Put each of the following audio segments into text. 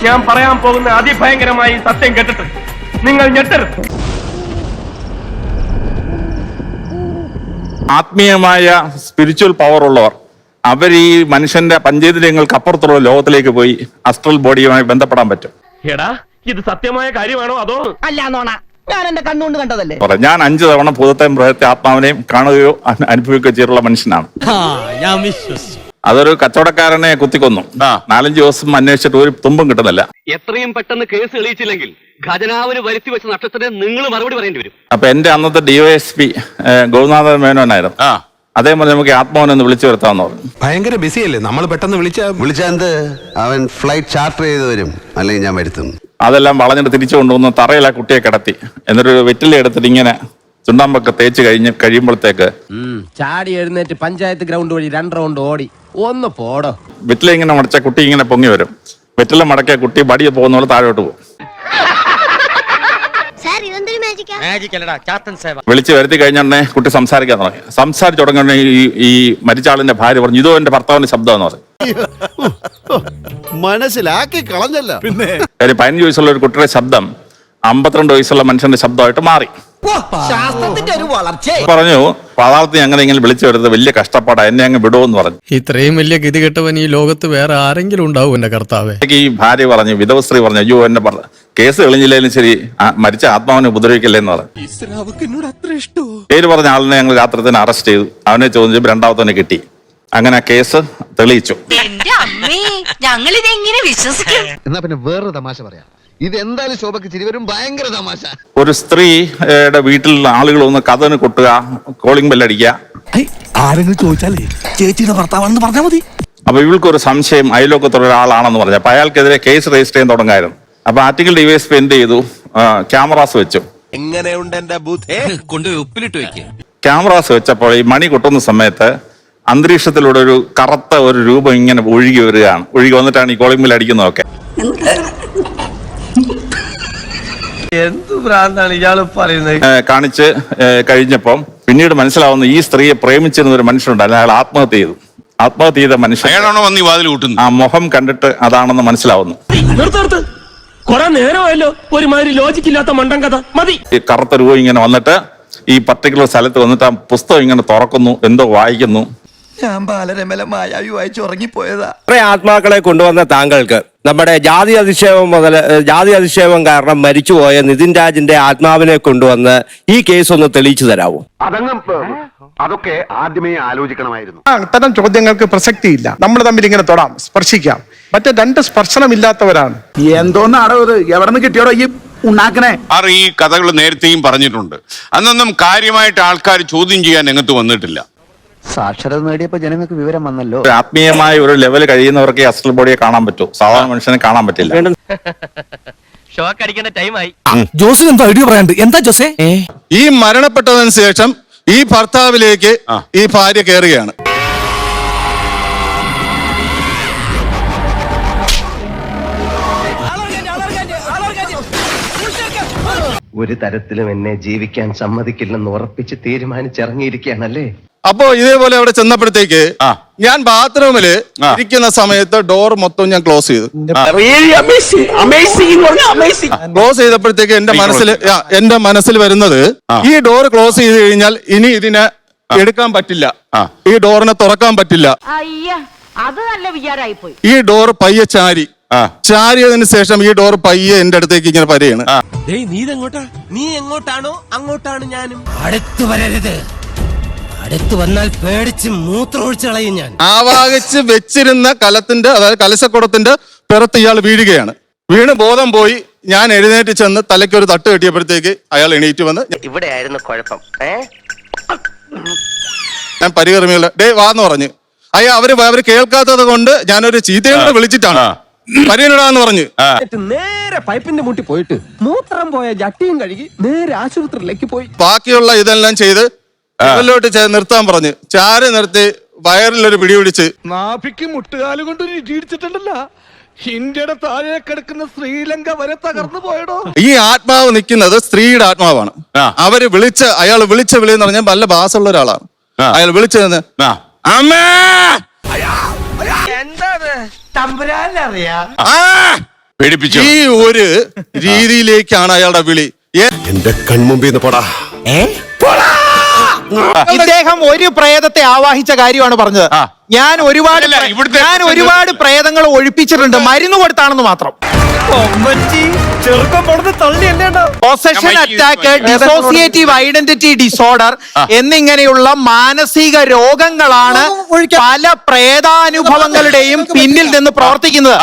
ഞാൻ പറയാൻ പോകുന്ന അതിഭയങ്കരമായി സത്യം കേട്ടിട്ട് നിങ്ങൾ ഞെട്ടരുത്. ആത്മീയമായ സ്പിരിച്വൽ പവർ ഉള്ളവർ അവർ ഈ മനുഷ്യന്റെ പഞ്ചേന്ദ്രിയങ്ങൾക്ക് അപ്പുറത്തുള്ള ലോകത്തിലേക്ക് പോയി അസ്ട്രൽ ബോഡിയുമായി ബന്ധപ്പെടാൻ പറ്റും. എടാ ഇത് സത്യമായ കാര്യമാണോ അതോ അല്ല നോണ ഞാൻ എന്റെ കണ്ണുകൊണ്ട് കണ്ടതല്ലേ. ഞാൻ 5 തവണ ഭൂതത്തെയും മൃഗത്തെ ആത്മാവിനെയും കാണുകയോ അനുഭവിക്കുകയോ ചെയ്തിട്ടുള്ള മനുഷ്യനാണ്. അതൊരു കച്ചവടക്കാരനെ കുത്തിക്കൊന്നു. 4-5 ദിവസം അന്വേഷിച്ചിട്ട് ഒരു തുമ്പും കിട്ടുന്നില്ല. എത്രയും പെട്ടെന്ന് കേസ് തെളിയിച്ചില്ലെങ്കിൽ ഖജനാവിന് വരുത്തി വെച്ച നഷ്ടത്തിന് നിങ്ങൾ മറുപടി പറയേണ്ടി വരും. അപ്പൊ എന്റെ അന്നത്തെ DYSP ഗോനാഥൻ മേനോനായിരുന്നു. അതേപോലെ നമുക്ക് ആത്മാവിനൊന്ന് വിളിച്ചു വരുത്താന്ന് പറഞ്ഞു. ഭയങ്കര ബിസിയല്ലേ, നമ്മൾ പെട്ടെന്ന് വിളിച്ചെന്ത് അവൻ ഫ്ലൈറ്റ് ചാർട്ടർ ചെയ്ത് വരും, അല്ലെങ്കിൽ ഞാൻ വരുത്തും. അതെല്ലാം വളഞ്ഞിട്ട് തിരിച്ചു കൊണ്ടുവന്ന് തറയിൽ ആ കുട്ടിയെ കിടത്തി. എന്നിട്ടൊരു വെറ്റില എടുത്തിട്ട് ഇങ്ങനെ ചുണ്ടാമ്പൊക്കെ തേച്ച് കഴിയുമ്പോഴത്തേക്ക് ചാടി എഴുന്നേറ്റ് പഞ്ചായത്ത് ഗ്രൗണ്ട് വഴി 2 റൗണ്ട് ഓടി ഒന്ന് പോടോ. വെറ്റില ഇങ്ങനെ മടച്ച കുട്ടി ഇങ്ങനെ പൊങ്ങി വരും. വെറ്റില മടക്കിയ കുട്ടി ബടി പോകുന്ന പോലെ താഴോട്ട് പോകും. വിളിച്ചു വരുത്തി കഴിഞ്ഞാൽ കുട്ടി സംസാരിക്കാൻ തുടങ്ങി. സംസാരിച്ചു തുടങ്ങുന്ന ഈ മരിച്ച ആളിന്റെ ഭാര്യ പറഞ്ഞു, ഇതോ എന്റെ ഭർത്താവിന്റെ ശബ്ദം എന്ന് പറഞ്ഞു. മനസ്സിലാക്കി കളഞ്ഞല്ല. പിന്നെ 15 വയസ്സുള്ള ഒരു കുട്ടിയുടെ ശബ്ദം 52 വയസ്സുള്ള മനുഷ്യന്റെ ശബ്ദമായിട്ട് മാറി. ശാസ്ത്രത്തിന്റെ ഒരു വളർച്ച. പറഞ്ഞു, പാതാളത്തിൽ അങ്ങനെ ഇങ്ങനെ വിളിച്ചു വരുന്നത് വലിയ കഷ്ടപ്പാടാ, എന്നെ അങ്ങ് വിടുവെന്ന് പറഞ്ഞു. ഇത്രയും വലിയ ഗതി കെട്ടവൻ ഈ ലോകത്ത് വേറെ ആരെങ്കിലും ഉണ്ടാവും എന്റെ കർത്താവേ. ഈ ഭാര്യ പറഞ്ഞു, വിധവസ്ത്രീ പറഞ്ഞു, അയ്യോ എന്നെ കേസ് തെളിഞ്ഞില്ലേലും ശരി മരിച്ച ആത്മാവിനെ ഉപദ്രവിക്കല്ലേന്ന് പറഞ്ഞു. പേര് പറഞ്ഞ ആളിനെ ഞങ്ങൾ രാത്രി തന്നെ അറസ്റ്റ് ചെയ്തു. അവനെ ചോദിച്ചു, രണ്ടാമത്തവനെ കിട്ടി. അങ്ങനെ കേസ് തെളിയിച്ചു. എന്നാ പിന്നെ വേറൊരു തമാശ പറയാം. ഇത് എന്തായാലും ശോഭക്ക് ചിരി വരും. ഭയങ്കര തമാശ. ഒരു സ്ത്രീയുടെ വീട്ടിൽ ആളുകൾ ഒന്ന് കഥന് കൊട്ടുക, കോളിംഗ് ബെല്ലടിക്കുക. ആരെങ്കിലും ചോദിച്ചാലേ ചേച്ചിയുടെ ഭർത്താവാണെന്ന് പറഞ്ഞാൽ മതി. അപ്പൊ ഇവൾക്കൊരു സംശയം അയലോക്കത്തുള്ള ഒരാളാണെന്ന് പറഞ്ഞു. അപ്പൊ അയാൾക്കെതിരെ കേസ് രജിസ്റ്റർ ചെയ്യാൻ തുടങ്ങായിരുന്നു. അപ്പൊ ആർട്ടിക്കൽ DYSP എന്ത് ചെയ്തു, ക്യാമറാസ് വെച്ചു. എങ്ങനെയുണ്ട് എന്റെ ബുദ്ധേ? കൊണ്ടുപോയി ഉപ്പിലിട്ട് വെക്കുക. ക്യാമറാസ് വെച്ചപ്പോൾ ഈ മണി കൊട്ടുന്ന സമയത്ത് അന്തരീക്ഷത്തിലൂടെ ഒരു കറുത്ത ഒരു രൂപം ഇങ്ങനെ ഒഴുകി വരികയാണ്. ഒഴുകി വന്നിട്ടാണ് ഈ കോളിംഗ് ബെൽ അടിക്കുന്നതൊക്കെ. എന്ത് ഭ്രാന്താണ് ഇയാള് പറയുന്നത്? കാണിച്ച് കഴിഞ്ഞപ്പം പിന്നീട് മനസ്സിലാവുന്ന ഈ സ്ത്രീയെ പ്രേമിച്ചിരുന്ന ഒരു മനുഷ്യനുണ്ട്. അയാൾ ആത്മഹത്യ ചെയ്തു. ആത്മഹത്യ ചെയ്ത മനുഷ്യൻ ആ മുഖം കണ്ടിട്ട് അതാണെന്ന് മനസ്സിലാവുന്നു. കൊറേ നേരമായല്ലോ ഒരുമാതിരി ലോജിക്കില്ലാത്ത മണ്ടൻ കഥ മതി. ഈ കറുത്ത രൂപം ഇങ്ങനെ വന്നിട്ട് ഈ പർട്ടിക്കുലർ സ്ഥലത്ത് വന്നിട്ട് ആ പുസ്തകം ഇങ്ങനെ തുറക്കുന്നു, എന്തോ വായിക്കുന്നു. ഞാൻ ബാലരമല മായാവി വായിച്ചു ഉറങ്ങിപ്പോയതാ. കുറെ ആത്മാക്കളെ കൊണ്ടുവന്ന താങ്കൾക്ക് നമ്മുടെ ജാതി അധിക്ഷേപം കാരണം മരിച്ചുപോയ നിതിൻ രാജിന്റെ ആത്മാവിനെ കൊണ്ടുവന്ന് ഈ കേസ് ഒന്ന് തെളിയിച്ചു തരാമോ? അതൊക്കെ ആദ്യമേ ആലോചിക്കണമായിരുന്നു. അത്തരം ചോദ്യങ്ങൾക്ക് പ്രസക്തിയില്ല. നമ്മൾ തമ്മിൽ ഇങ്ങനെ തൊടാം, സ്പർശിക്കാം. മറ്റേ 2 സ്പർശനമില്ലാത്തവരാണ്. എന്തോന്നാടോ ഇത്? എവിടെ നിന്ന് കിട്ടിയോടോ ഈ ഉണ്ടാക്കണേ? ഈ കഥകൾ നേരത്തെയും പറഞ്ഞിട്ടുണ്ട്. അന്നൊന്നും കാര്യമായിട്ട് ആൾക്കാർ ചോദ്യം ചെയ്യാൻ രംഗത്ത് വന്നിട്ടില്ല. സാക്ഷരത നേടിയപ്പോ ജനങ്ങൾക്ക് വിവരം വന്നല്ലോ. ആത്മീയമായ ഒരു ലെവൽ കഴിയുന്നവർക്ക് അസ്ട്രൽ ബോഡിയെ കാണാൻ പറ്റൂ, സാധാരണ മനുഷ്യനെ കാണാൻ പറ്റില്ല. ഷോക്ക് അടിക്കേണ്ട ടൈമായി. ജോസിന് എന്താ ഐഡിയ പറയാണ്ട്? എന്താ ജോസേ? ഈ മരണപ്പെട്ടതിന് ശേഷം ഈ ഭർത്താവിലേക്ക് ഈ ഭാര്യ കയറുകയാണ്. ഒരു തരത്തിലും എന്നെ ജീവിക്കാൻ സമ്മതിക്കില്ലെന്ന് ഉറപ്പിച്ച് തീരുമാനിച്ചിറങ്ങിയിരിക്കുകയാണല്ലേ. അപ്പോ ഇതേപോലെ അവിടെ ചെന്നപ്പോഴത്തേക്ക് ഞാൻ ബാത്റൂമില് ഇരിക്കുന്ന സമയത്ത് ഡോർ മൊത്തം ഞാൻ ക്ലോസ് ചെയ്തു. ക്ലോസ് ചെയ്തപ്പോഴത്തേക്ക് എന്റെ മനസ്സിൽ വരുന്നത്, ഈ ഡോർ ക്ലോസ് ചെയ്ത് കഴിഞ്ഞാൽ ഇനി ഇതിനെ എടുക്കാൻ പറ്റില്ല, ഈ ഡോറിനെ തുറക്കാൻ പറ്റില്ല. ഈ ഡോർ പയ്യെ ചാരിയതിനു ശേഷം ഈ ഡോർ പയ്യെ എന്റെ അടുത്തേക്ക് ഇങ്ങനെ വരെയാണ്. നീ എങ്ങോട്ടാണോ അങ്ങോട്ടാണ് ഞാനും. അടുത്ത് വരരുത്, അടുത്ത് വന്നാൽ പേടിച്ച് മൂത്രമൊഴിച്ച് കളയും ഞാൻ. ആവാഹിച്ച് വെച്ചിരുന്ന കലത്തിന്റെ, അതായത് കലശക്കുടത്തിന്റെ പുറത്ത് ഇയാൾ വീഴുകയാണ്. വീണ് ബോധം പോയി. ഞാൻ എഴുന്നേറ്റ് ചെന്ന് തലയ്ക്കൊരു തട്ട് കെട്ടിയപ്പോഴത്തേക്ക് അയാൾ എണീറ്റ് വന്ന്, ഇവിടെയായിരുന്നു കുഴപ്പം. ഞാൻ പരികർമ്മികളുടെ വാന്ന് പറഞ്ഞു. അവര് കേൾക്കാത്തത് കൊണ്ട് ഞാനൊരു ചീത്തയോടെ വിളിച്ചിട്ടാണ് പരിഗണനാന്ന് പറഞ്ഞു. നേരെ പൈപ്പിന്റെ മുട്ടി പോയിട്ട് മൂത്രം പോയ ജട്ടിയും കഴുകി നേരെ ആശുപത്രിയിലേക്ക് പോയി. ബാക്കിയുള്ള ഇതെല്ലാം ചെയ്ത് ോട്ട് നിർത്താൻ പറഞ്ഞു. ചാരി നിർത്തി വയറിലൊരു പിടി പിടിച്ച് നാഭിക്ക് മുട്ടുകാല് കൊണ്ട് ഇടിച്ചിട്ടുണ്ടല്ലോ. ഇന്ത്യയുടെ താഴെ കിടക്കുന്ന ശ്രീലങ്ക വരെ തകർന്നു പോയടോ. ഈ ആത്മാവ് നിൽക്കുന്നത് സ്ത്രീയുടെ ആത്മാവാണ്. അവര് അയാൾ വിളിച്ച വിളി എന്ന് പറഞ്ഞാൽ നല്ല ബാസുള്ള ഒരാളാണ്. അയാൾ വിളിച്ചതെന്ന് ഈ ഒരു രീതിയിലേക്കാണ് അയാളുടെ വിളി. എന്റെ കൺമുമ്പിൽ നിന്ന് പോടാ. ഇദ്ദേഹം ഒരു പ്രേതത്തെ ആവാഹിച്ച കാര്യമാണ് പറഞ്ഞത്. ഞാൻ ഒരുപാട് പ്രേതങ്ങൾ ഒഴിപ്പിച്ചിട്ടുണ്ട്, മരുന്ന് കൊടുത്താണെന്ന് മാത്രം. Possession attack, dissociative identity disorder എന്നിങ്ങനെയുള്ള മാനസിക രോഗങ്ങളാണ് പല പ്രേതാനുഭവങ്ങളുടെയും പിന്നിൽ നിന്ന് പ്രവർത്തിക്കുന്നത്.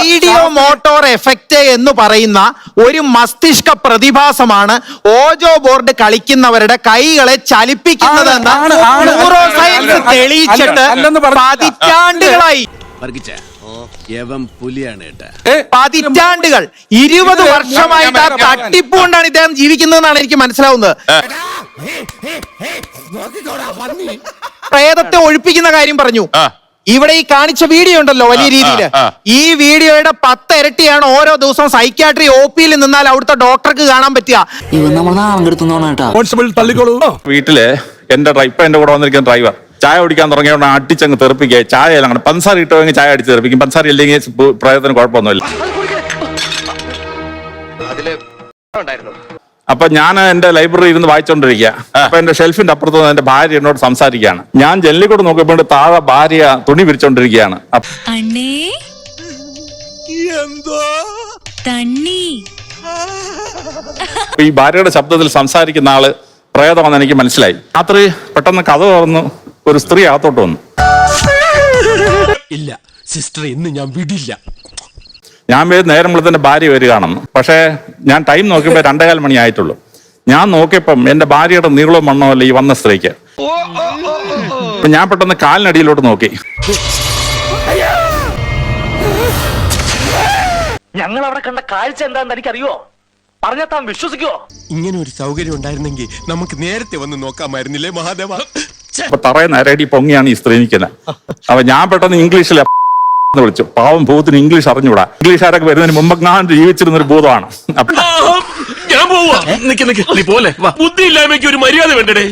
ഐഡിയോ മോട്ടോർ എഫക്റ്റ് എന്ന് പറയുന്ന ഒരു മസ്തിഷ്ക പ്രതിഭാസമാണ് ഓജോ ബോർഡ് കളിക്കുന്നവരുടെ കൈകളെ ചലിപ്പിക്കുന്നതെന്ന് ന്യൂറോ സയൻസ് തെളിയിച്ചിട്ട് പതിറ്റാണ്ടുകളായി. പതിറ്റാണ്ടുകൾ 20 വർഷമായിട്ട് ആ തട്ടിപ്പ് കൊണ്ടാണ് ഇദ്ദേഹം ജീവിക്കുന്നതെന്നാണ് എനിക്ക് മനസ്സിലാവുന്നത്. പ്രേതത്തെ ഒഴിപ്പിക്കുന്ന കാര്യം പറഞ്ഞു. ഇവിടെ ഈ കാണിച്ച വീഡിയോ ഉണ്ടല്ലോ വലിയ രീതിയിൽ, ഈ വീഡിയോയുടെ 10 ഇരട്ടിയാണ് ഓരോ ദിവസവും സൈക്യാട്രി OP-യിൽ നിന്നാൽ അവിടുത്തെ ഡോക്ടർക്ക് കാണാൻ പറ്റുക. വീട്ടില് ഇപ്പൊ എന്റെ കൂടെ വന്നിരിക്കുന്ന ഡ്രൈവർ ചായ കുടിക്കാൻ തുടങ്ങിയോണ്ട് അടിച്ചങ്ങ് തെറിപ്പിക്കുക. ചായ അങ്ങനെ പഞ്ചസാര ഇട്ടുവെങ്കിൽ ചായ അടിച്ച് തെറിപ്പിക്കും, പഞ്ചസാര ഇല്ലെങ്കിൽ പ്രയത്നം കുഴപ്പമൊന്നുമില്ല. അപ്പൊ ഞാൻ എന്റെ ലൈബ്രറി ഇരുന്ന് വായിച്ചോണ്ടിരിക്കുക. അപ്പൊ എന്റെ ഷെൽഫിന്റെ അപ്പുറത്ത് നിന്ന് എന്റെ ഭാര്യ എന്നോട് സംസാരിക്കുകയാണ്. ഞാൻ ജനലിൽ കൂടെ നോക്കിയപ്പോൾ താഴെ ഭാര്യ തുണി വിരിച്ചോണ്ടിരിക്കുകയാണ്. അപ്പൊ ഈ ഭാര്യയുടെ ശബ്ദത്തിൽ സംസാരിക്കുന്ന ആള് പ്രേതമാണെന്ന് എനിക്ക് മനസ്സിലായി. രാത്രി പെട്ടെന്ന് കഥ തുറന്നു ഒരു സ്ത്രീ അകത്തോട്ട് വന്നു. ഇല്ല സിസ്റ്റർ, ഇന്ന് ഞാൻ വിടില്ല. ഞാൻ നേരം വിളിച്ചെന്റെ ഭാര്യ വരികയാണെന്ന്. പക്ഷേ ഞാൻ ടൈം നോക്കിയപ്പോ 2:15 മണി ആയിട്ടുള്ളൂ. ഞാൻ നോക്കിയപ്പം എന്റെ ഭാര്യയുടെ നീളവും മണ്ണമല്ല ഈ വന്ന സ്ത്രീക്ക്. ഞാൻ പെട്ടെന്ന് കാലിനടിയിലോട്ട് നോക്കി. ഞങ്ങൾ അവിടെ കണ്ട കാഴ്ച എന്താണെന്ന് എനിക്കറിയോ? പറഞ്ഞാൽ താൻ വിശ്വസിക്കുവോ? ഇങ്ങനെ ഒരു സൗകര്യം ഉണ്ടായിരുന്നെങ്കിൽ നമുക്ക് നേരത്തെ വന്ന് നോക്കാമായിരുന്നില്ലേ മഹാദേവ? അപ്പൊ തറയെ നരടി പൊങ്ങിയാണ് ഈ സ്ത്രീ നിൽക്കുന്നത്. അപ്പൊ ഞാൻ പെട്ടെന്ന് ഇംഗ്ലീഷിൽ വിളിച്ചു. പാവം ഭൂതത്തിന് ഇംഗ്ലീഷ് അറിഞ്ഞൂടാ. ഇംഗ്ലീഷുകാരൊക്കെ വരുന്നതിന് മുമ്പ് ഞാൻ ജീവിച്ചിരുന്ന ഒരു ഭൂതമാണ്. ഞാൻ പോവാ. നീ പോലെ ബുദ്ധിയില്ലായ്മയ്ക്ക് ഒരു മര്യാദ വേണ്ടേ?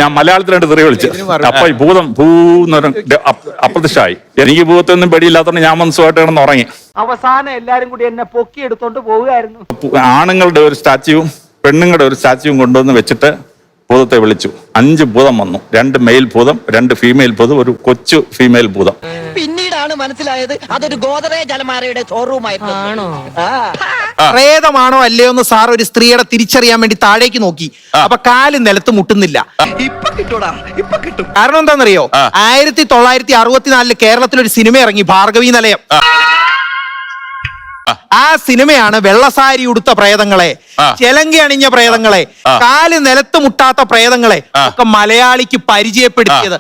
ഞാൻ മലയാളത്തിൽ 2 തെറി വിളിച്ചു. അപ്പൊ ഈ ഭൂതം അപ്രത്യക്ഷമായി. എനിക്ക് ഭൂതത്തൊന്നും പേടിയില്ലാത്തോണ്ട് ഞാൻ മനസ്സുമായിട്ട് കിടന്ന് ഉറങ്ങി. അവസാനം എല്ലാരും കൂടി എന്നെ പൊക്കി എടുത്തോണ്ട് പോവുകയായിരുന്നു. ആണുങ്ങളുടെ ഒരു സ്റ്റാച്യുവും പെണ്ണുങ്ങളുടെ ഒരു സ്റ്റാച്യുവും കൊണ്ടുവന്ന് വെച്ചിട്ട് ഭൂതത്തെ വിളിച്ചു. 5 ഭൂതം വന്നു. 2 മെയിൽ ഭൂതം, 2 ഫീമെയിൽ ഭൂതം, ഒരു കൊച്ചു ഫീമെയിൽ ഭൂതം. പിന്നീടാണ് മനസ്സിലായത് അതൊരു ഗോദറേജ് അലമാരയുടെ ഷോറൂമായിരുന്നു. പ്രേതമാണോ അല്ലയോ എന്ന് സാർ ഒരു സ്ത്രീയുടെ തിരിച്ചറിയാൻ വേണ്ടി താഴേക്ക് നോക്കി. അപ്പൊ കാല് നിലത്ത് മുട്ടുന്നില്ല. ഇപ്പൊ കിട്ടൂടാ, ഇപ്പൊ കിട്ടും. കാരണം എന്താണെന്നറിയോ? 1964 കേരളത്തിൽ ഒരു സിനിമ ഇറങ്ങി, ഭാർഗവി നിലയം. ആ സിനിമയാണ് വെള്ളസാരി ഉടുത്ത പ്രേതങ്ങളെ, ചെലങ്കി അണിഞ്ഞ പ്രേതങ്ങളെ, കാല് നിലത്ത് മുട്ടാത്ത പ്രേതങ്ങളെ ഒക്കെ മലയാളിക്ക് പരിചയപ്പെടുത്തിയത്.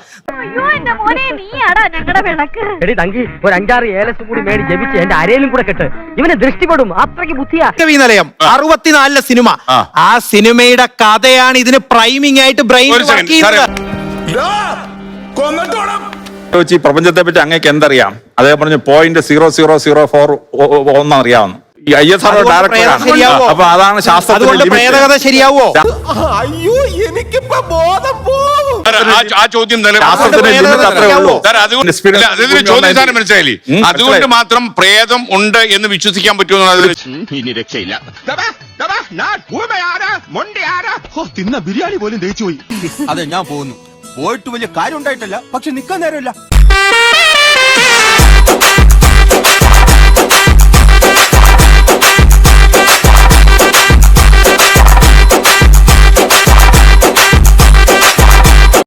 ഒരു 5-6 ഏലസും കൂടി മേടി ജപിച്ച് എന്റെ അരയിലും കൂടെ കെട്ട്, ഇവനെ ദൃഷ്ടിപ്പെടും, അത്രയ്ക്ക് ബുദ്ധിയാ. ഭാർഗവി നിലയം 64 സിനിമ. ആ സിനിമയുടെ കഥയാണ് ഇതിന് പ്രൈമിംഗ് ആയിട്ട് ബ്രെയിൻ വർക്ക് ചെയ്യുന്നത്. ഈ പ്രപഞ്ചത്തെ പറ്റി അങ്ങേക്ക് എന്തറിയാം? അതേ പറഞ്ഞു 0.0004 ഒന്നറിയാവുന്നു. ഈ ISRO ഡയറക്ടറാണ്. അപ്പൊ അതാണ് ശാസ്ത്രത്തിന്റെ പ്രേതകഥ ശരിയാവോ? അയ്യോ എനിക്കിപ്പോ ബോധം പോകും. ആ ചോദ്യം മനസ്സിലായില്ലേ? അതുകൊണ്ട് മാത്രം പ്രേതം ഉണ്ട് എന്ന് വിശ്വസിക്കാൻ പറ്റുമെന്ന് ഇനി രക്ഷയില്ല. തിന്ന ബിരിയാണി പോലും ദഹിച്ചു പോയി. അതെ, ഞാൻ പോകുന്നു. പോയിട്ട് വലിയ കാര്യം ഉണ്ടായിട്ടല്ല, പക്ഷെ നിക്കാൻ നേരമില്ല.